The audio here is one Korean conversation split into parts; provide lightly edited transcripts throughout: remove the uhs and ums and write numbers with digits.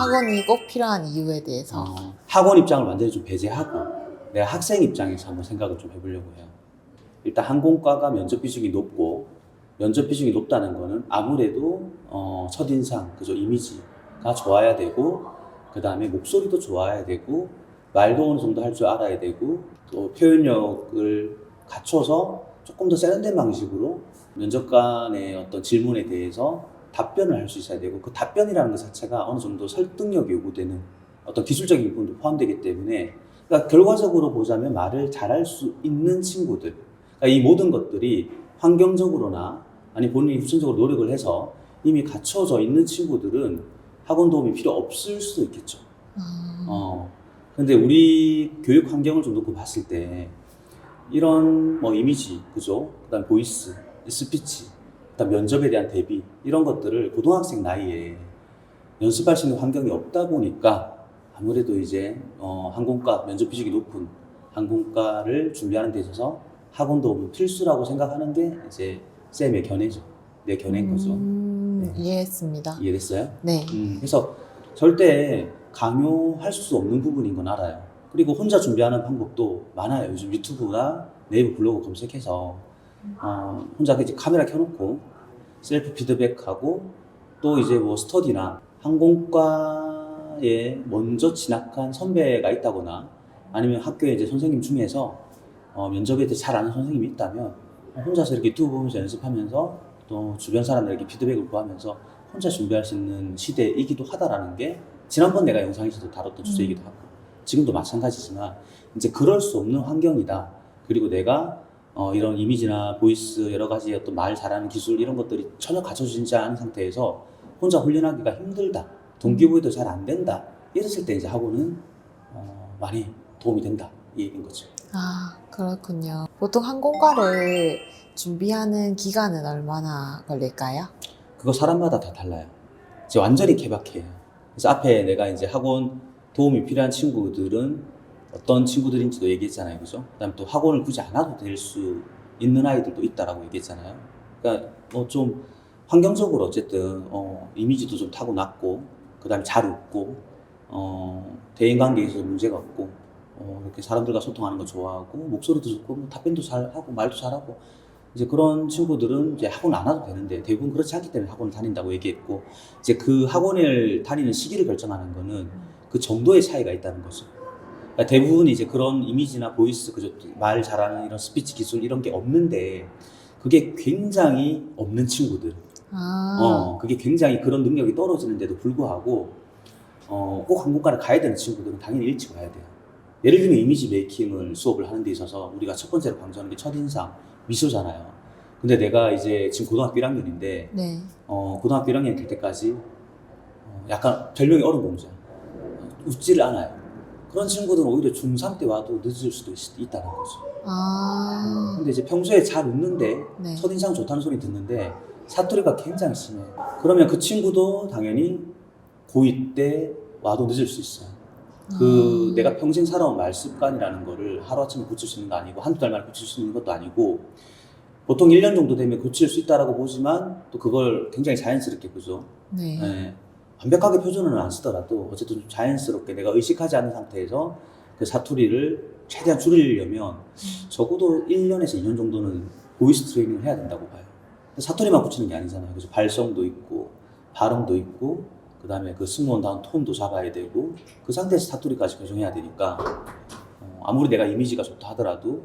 학원이 꼭 필요한 이유에 대해서. 학원 입장을 완전히 좀 배제하고 내가 학생 입장에서 한번 생각을 좀 해보려고 해요. 일단 항공과가 면접 비중이 높고 면접 비중이 높다는 거는 아무래도 첫인상, 그죠? 이미지가 좋아야 되고 그 다음에 목소리도 좋아야 되고 말도 어느 정도 할 줄 알아야 되고 또 표현력을 갖춰서 조금 더 세련된 방식으로 면접관의 어떤 질문에 대해서 답변을 할 수 있어야 되고 그 답변이라는 것 자체가 어느 정도 설득력이 요구되는 어떤 기술적인 부분도 포함되기 때문에 그러니까 결과적으로 보자면 말을 잘할 수 있는 친구들 그러니까 이 모든 것들이 환경적으로나 아니 본인이 후천적으로 노력을 해서 이미 갖춰져 있는 친구들은 학원 도움이 필요 없을 수도 있겠죠. 근데 우리 교육 환경을 좀 놓고 봤을 때 이런 뭐 이미지, 그죠? 그다음 보이스, 스피치, 그다음 면접에 대한 대비 이런 것들을 고등학생 나이에 연습할 수 있는 환경이 없다 보니까 아무래도 이제 항공과 면접 비중이 높은 항공과를 준비하는 데 있어서 학원 도움은 필수라고 생각하는 게 이제 쌤의 견해죠. 내 견해인 거죠. 네. 이해했습니다. 이해됐어요? 네. 그래서 절대 강요할 수 없는 부분인 건 알아요. 그리고 혼자 준비하는 방법도 많아요. 요즘 유튜브나 네이버 블로그 검색해서 혼자 이제 카메라 켜놓고 셀프 피드백하고 또 이제 뭐 스터디나 항공과에 먼저 진학한 선배가 있다거나 아니면 학교에 이제 선생님 중에서 면접에 대해 잘 아는 선생님이 있다면 혼자서 이렇게 유튜브 보면서 연습하면서 또 주변 사람들에게 피드백을 구하면서 혼자 준비할 수 있는 시대이기도 하다라는 게 지난번 내가 영상에서도 다뤘던 주제이기도 하고 지금도 마찬가지지만 이제 그럴 수 없는 환경이다. 그리고 내가 이런 이미지나 보이스 여러 가지 어떤 말 잘하는 기술 이런 것들이 전혀 갖춰지지 않은 상태에서 혼자 훈련하기가 힘들다. 동기부여도 잘 안 된다. 이랬을 때 이제 학원은 많이 도움이 된다. 이 얘기인 거죠. 아, 그렇군요. 보통 항공과를 준비하는 기간은 얼마나 걸릴까요? 그거 사람마다 다 달라요. 이제 완전히 케바케예요. 그래서 앞에 내가 이제 학원 도움이 필요한 친구들은 어떤 친구들인지도 얘기했잖아요. 그죠? 그 다음에 또 학원을 굳이 안 와도 될 수 있는 아이들도 있다라고 얘기했잖아요. 그러니까 뭐 좀 환경적으로 어쨌든 이미지도 좀 타고났고 그 다음에 잘 웃고 대인관계에 있어서 문제가 없고 이렇게 사람들과 소통하는 거 좋아하고 목소리도 좋고 뭐 답변도 잘하고 말도 잘하고 이제 그런 친구들은 이제 학원 안 와도 되는데 대부분 그렇지 않기 때문에 학원을 다닌다고 얘기했고 이제 그 학원을 다니는 시기를 결정하는 거는 그 정도의 차이가 있다는 거죠. 그러니까 대부분 이제 그런 이미지나 보이스, 그죠? 말 잘하는 이런 스피치 기술 이런 게 없는데 그게 굉장히 없는 친구들. 그게 굉장히 그런 능력이 떨어지는데도 불구하고 꼭 항공과를 가야 되는 친구들은 당연히 일찍 와야 돼요. 예를 들면 이미지 메이킹을 수업을 하는 데 있어서 우리가 첫 번째로 강조하는 게 첫인상, 미소잖아요. 근데 내가 이제 지금 고등학교 1학년인데 네. 고등학교 1학년 될 때까지 약간 별명이 얼음 공주야. 웃지를 않아요. 그런 친구들은 오히려 중3 때 와도 늦을 수도 있다는 거죠. 근데 이제 평소에 잘 웃는데 네. 첫인상 좋다는 소리 듣는데 사투리가 굉장히 심해요. 그러면 그 친구도 당연히 고2 때 와도 늦을 수 있어요. 내가 평생 살아온 말 습관이라는 거를 하루아침에 고칠 수 있는 거 아니고 한두 달 만에 고칠 수 있는 것도 아니고 보통 1년 정도 되면 고칠 수 있다라고 보지만 또 그걸 굉장히 자연스럽게 그죠? 네. 네. 완벽하게 표준어는 안 쓰더라도 어쨌든 좀 자연스럽게 내가 의식하지 않는 상태에서 그 사투리를 최대한 줄이려면 적어도 1년에서 2년 정도는 보이스 트레이닝을 해야 된다고 봐요. 사투리만 고치는 게 아니잖아요. 그래서 발성도 있고 발음도 있고 그 다음에 그 승무원 다운 톤도 잡아야 되고 그 상태에서 사투리까지 교정해야 되니까 아무리 내가 이미지가 좋다 하더라도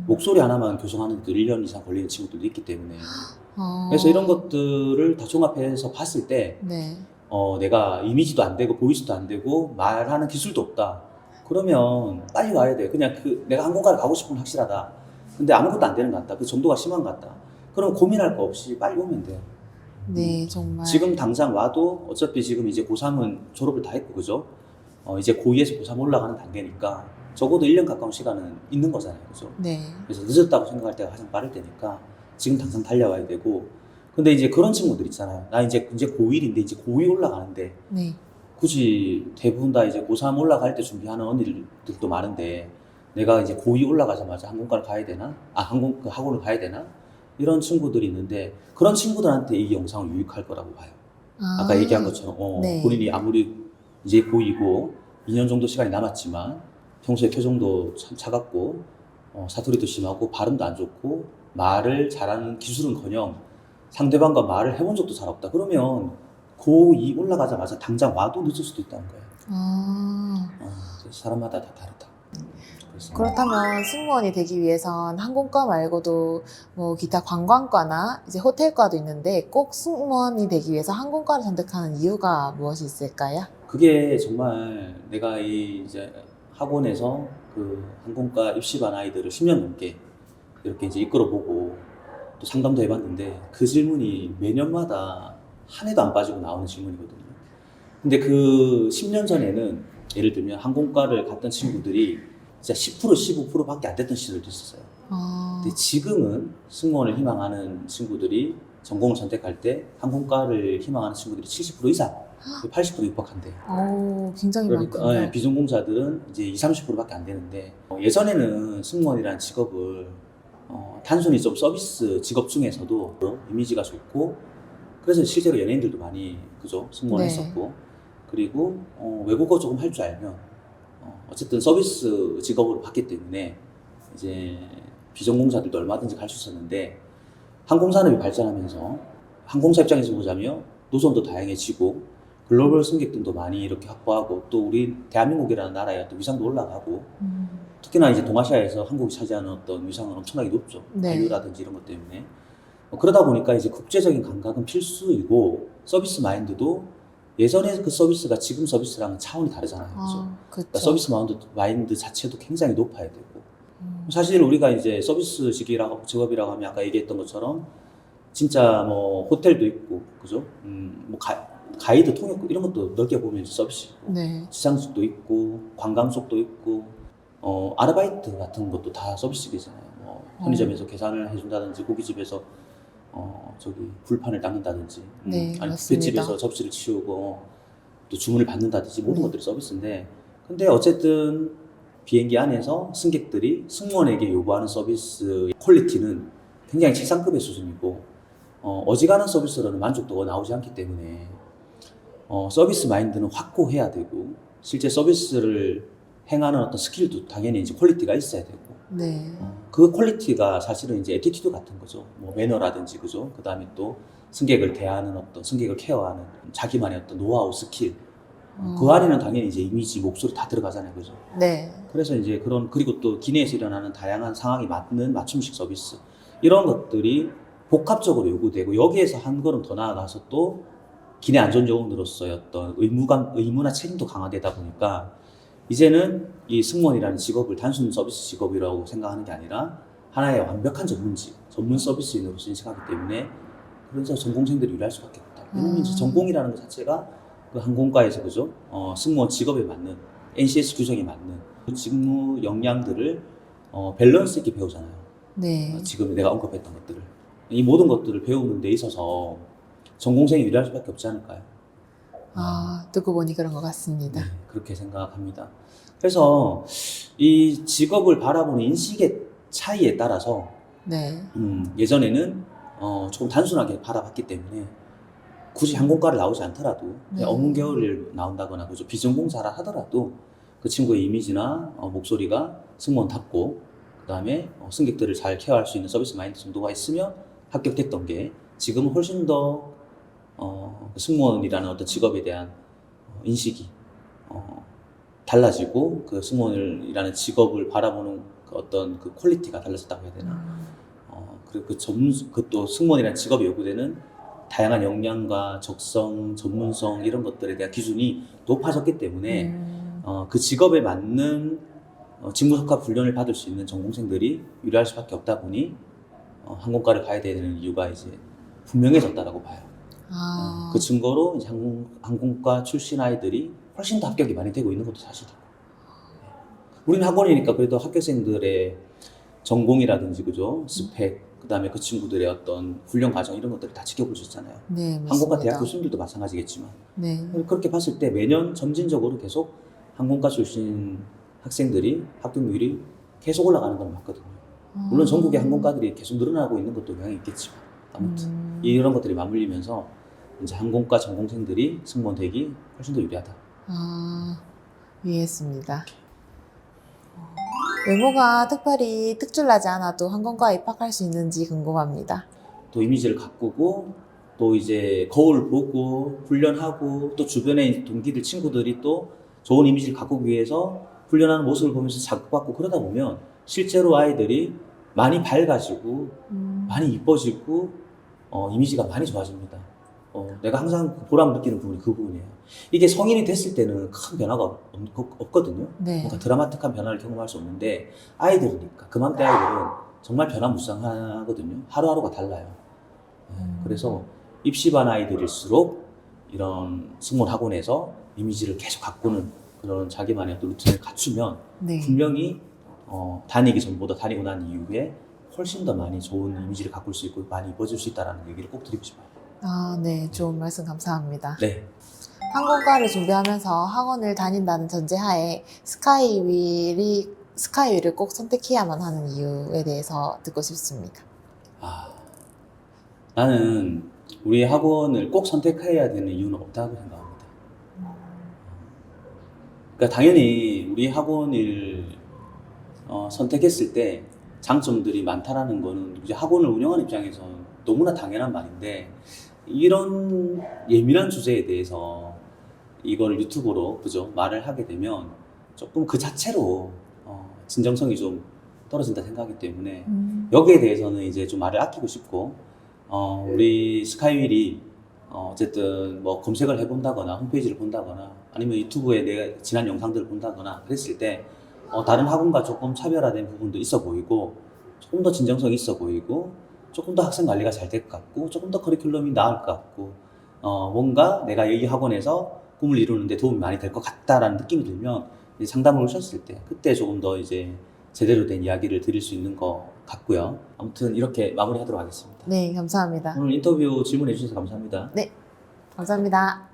목소리 하나만 교정하는 데 1년 이상 걸리는 친구들도 있기 때문에 그래서 이런 것들을 다 종합해서 봤을 때 네. 내가 이미지도 안 되고 보이스도 안 되고 말하는 기술도 없다. 그러면 빨리 와야 돼. 그냥 내가 항공과를 가고 싶으면 확실하다. 근데 아무것도 안 되는 것 같다. 그 정도가 심한 것 같다. 그럼 고민할 거 없이 빨리 오면 돼요. 네, 정말. 지금 당장 와도 어차피 지금 이제 고3은 졸업을 다 했고, 그죠? 이제 고2에서 고3 올라가는 단계니까 적어도 1년 가까운 시간은 있는 거잖아요. 그죠? 네. 그래서 늦었다고 생각할 때가 가장 빠를 때니까 지금 당장 달려와야 되고 근데 이제 그런 친구들 있잖아요. 나 이제 고1인데 이제 고2 올라가는데 네. 굳이 대부분 다 이제 고3 올라갈 때 준비하는 언니들도 많은데 내가 이제 고2 올라가자마자 항공과를 가야 되나? 학원을 가야 되나? 이런 친구들이 있는데 그런 친구들한테 이 영상을 유익할 거라고 봐요. 아까 얘기한 것처럼 네. 본인이 아무리 이제 고2고 2년 정도 시간이 남았지만 평소에 표정도 참 차갑고 사투리도 심하고 발음도 안 좋고 말을 잘하는 기술은커녕 상대방과 말을 해본 적도 잘 없다. 그러면 고2 올라가자마자 당장 와도 늦을 수도 있다는 거예요. 그래서 사람마다 다 다르다. 그래서 그렇다면 승무원이 되기 위해선 항공과 말고도 뭐 기타 관광과나 이제 호텔과도 있는데 꼭 승무원이 되기 위해서 항공과를 선택하는 이유가 무엇이 있을까요? 그게 정말 내가 이제 학원에서 그 항공과 입시반 아이들을 10년 넘게 이렇게 이제 이끌어보고 또 상담도 해봤는데 그 질문이 매년마다 한 해도 안 빠지고 나오는 질문이거든요. 근데 그 10년 전에는 예를 들면 항공과를 갔던 친구들이 진짜 10% 15%밖에 안 됐던 시절도 있었어요. 근데 지금은 승무원을 희망하는 친구들이 전공을 선택할 때 항공과를 희망하는 친구들이 70% 이상, 80% 육박한대요. 굉장히 그러니까 많군요. 비전공자들은 이제 20, 30%밖에 안 되는데 예전에는 승무원이라는 직업을 단순히 좀 서비스 직업 중에서도 이미지가 좋고 그래서 실제로 연예인들도 많이 그죠 승무원 네. 했었고 그리고 외국어 조금 할 줄 알면 어쨌든 서비스 직업으로 봤기 때문에 이제 비전공자들도 얼마든지 갈 수 있었는데 항공산업이 발전하면서 항공사 입장에서 보자면 노선도 다양해지고 글로벌 승객들도 많이 이렇게 확보하고 또 우리 대한민국이라는 나라의 어떤 위상도 올라가고 특히나 이제 동아시아에서 한국이 차지하는 어떤 위상은 엄청나게 높죠. 네. 한류라든지 이런 것 때문에. 그러다 보니까 이제 국제적인 감각은 필수이고 서비스 마인드도 예전에 그 서비스가 지금 서비스랑은 차원이 다르잖아요. 그렇죠? 그러니까 서비스 마인드 자체도 굉장히 높아야 되고 사실 우리가 이제 서비스 직업이라고 하면 아까 얘기했던 것처럼 진짜 뭐 호텔도 있고 그죠? 뭐 가이드 통역 이런 것도 넓게 보면 서비스고 네. 시상식도 있고 관광 쪽도 있고 아르바이트 같은 것도 다 서비스직이잖아요. 뭐 편의점에서 계산을 해준다든지 고깃집에서 저기 불판을 닦는다든지 네, 아니 맞습니다. 뷔페집에서 접시를 치우고 또 주문을 받는다든지 모든 네. 것들이 서비스인데 근데 어쨌든 비행기 안에서 승객들이 승무원에게 요구하는 서비스 퀄리티는 굉장히 최상급의 수준이고 어지간한 서비스로는 만족도가 나오지 않기 때문에 서비스 마인드는 확고해야 되고 실제 서비스를 행하는 어떤 스킬도 당연히 이제 퀄리티가 있어야 되고 네. 그 퀄리티가 사실은 이제 애티튜드 같은 거죠. 뭐 매너라든지 그죠. 그 다음에 또 승객을 대하는 어떤 승객을 케어하는 자기만의 어떤 노하우 스킬. 그 안에는 당연히 이제 이미지, 목소리 다 들어가잖아요, 그죠. 네. 그래서 이제 그리고 또 기내에서 일어나는 다양한 상황에 맞는 맞춤식 서비스 이런 것들이 복합적으로 요구되고 여기에서 한 걸음 더 나아가서 또 기내 안전요원으로서의 어떤 의무나 책임도 강화되다 보니까 이제는 이 승무원이라는 직업을 단순 서비스 직업이라고 생각하는 게 아니라 하나의 완벽한 전문 서비스인으로서 인식하기 때문에 그래서 전공생들이 일할 수밖에 없다. 왜냐면 이제 전공이라는 것 자체가 그 항공과에서 그죠? 승무원 직업에 맞는 NCS 규정에 맞는 그 직무 역량들을 밸런스 있게 배우잖아요. 네. 지금 내가 언급했던 것들을 이 모든 것들을 배우는 데 있어서 전공생이 일할 수밖에 없지 않을까요? 듣고 보니 그런 것 같습니다. 네, 그렇게 생각합니다. 그래서 이 직업을 바라보는 인식의 차이에 따라서 네. 예전에는 조금 단순하게 바라봤기 때문에 굳이 항공과를 나오지 않더라도 네. 어문계열을 나온다거나 그죠 비전공자라 하더라도 그 친구의 이미지나 목소리가 승무원답고 그 다음에 승객들을 잘 케어할 수 있는 서비스 마인드 정도가 있으면 합격됐던 게 지금은 훨씬 더 승무원이라는 어떤 직업에 대한 인식이 달라지고 그 승무원이라는 직업을 바라보는 그 어떤 그 퀄리티가 달라졌다고 해야 되나? 그리고 그 또 승무원이라는 직업에 요구되는 다양한 역량과 적성, 전문성 이런 것들에 대한 기준이 높아졌기 때문에 그 직업에 맞는 직무석합 훈련을 받을 수 있는 전공생들이 유리할 수밖에 없다 보니 항공과를 가야 되는 이유가 이제 분명해졌다라고 봐요. 그 증거로 이제 항공과 출신 아이들이 훨씬 더 합격이 많이 되고 있는 것도 사실이고. 우리는 학원이니까 그래도 합격생들의 전공이라든지 그죠 스펙 그다음에 그 친구들의 어떤 훈련 과정 이런 것들을 다 지켜볼 수 있잖아요. 네, 맞습니다. 항공과 대학 교수님들도 마찬가지겠지만 네. 그렇게 봤을 때 매년 점진적으로 계속 항공과 출신 학생들이 합격률이 계속 올라가는 걸 봤거든요. 물론 전국의 항공과들이 계속 늘어나고 있는 것도 영향이 있겠지만 아무튼 이런 것들이 맞물리면서 이제 항공과 전공생들이 승무원 되기 훨씬 더 유리하다. 아, 이해했습니다. 외모가 특별히 특출나지 않아도 항공과에 입학할 수 있는지 궁금합니다. 또 이미지를 가꾸고 또 이제 거울 보고 훈련하고 또 주변에 동기들 친구들이 또 좋은 이미지를 가꾸기 위해서 훈련하는 모습을 보면서 자극받고 그러다 보면 실제로 아이들이 많이 밝아지고 많이 이뻐지고 이미지가 많이 좋아집니다. 내가 항상 보람 느끼는 부분이 그 부분이에요. 이게 성인이 됐을 때는 큰 변화가 없거든요. 네. 뭔가 드라마틱한 변화를 경험할 수 없는데 아이들이니까 그맘때 아이들은 정말 변화무쌍하거든요. 하루하루가 달라요. 그래서 입시반 아이들일수록 이런 승무원 학원에서 이미지를 계속 가꾸는 그런 자기만의 어떤 루틴을 갖추면 네. 분명히 다니기 전보다 다니고 난 이후에 훨씬 더 많이 좋은 이미지를 가꿀 수 있고 많이 이뻐질 수 있다는 얘기를 꼭 드리고 싶어요. 아, 네. 좋은 말씀 감사합니다. 네. 항공과를 준비하면서 학원을 다닌다는 전제하에 스카이윌을 꼭 선택해야만 하는 이유에 대해서 듣고 싶습니다. 나는 우리 학원을 꼭 선택해야 되는 이유는 없다고 생각합니다. 그러니까 당연히 우리 학원을 선택했을 때 장점들이 많다라는 거는 이제 학원을 운영하는 입장에서 너무나 당연한 말인데 이런 예민한 주제에 대해서 이걸 유튜브로 그죠 말을 하게 되면 조금 그 자체로 진정성이 좀 떨어진다 생각하기 때문에 여기에 대해서는 이제 좀 말을 아끼고 싶고 우리 스카이윌이 어쨌든 뭐 검색을 해본다거나 홈페이지를 본다거나 아니면 유튜브에 내가 지난 영상들을 본다거나 그랬을 때 다른 학원과 조금 차별화된 부분도 있어 보이고 조금 더 진정성이 있어 보이고 조금 더 학생 관리가 잘 될 것 같고 조금 더 커리큘럼이 나을 것 같고 뭔가 내가 이 학원에서 꿈을 이루는데 도움이 많이 될 것 같다라는 느낌이 들면 이제 상담을 오셨을 때 그때 조금 더 이제 제대로 된 이야기를 드릴 수 있는 것 같고요. 아무튼 이렇게 마무리하도록 하겠습니다. 네, 감사합니다. 오늘 인터뷰 질문해 주셔서 감사합니다. 네, 감사합니다.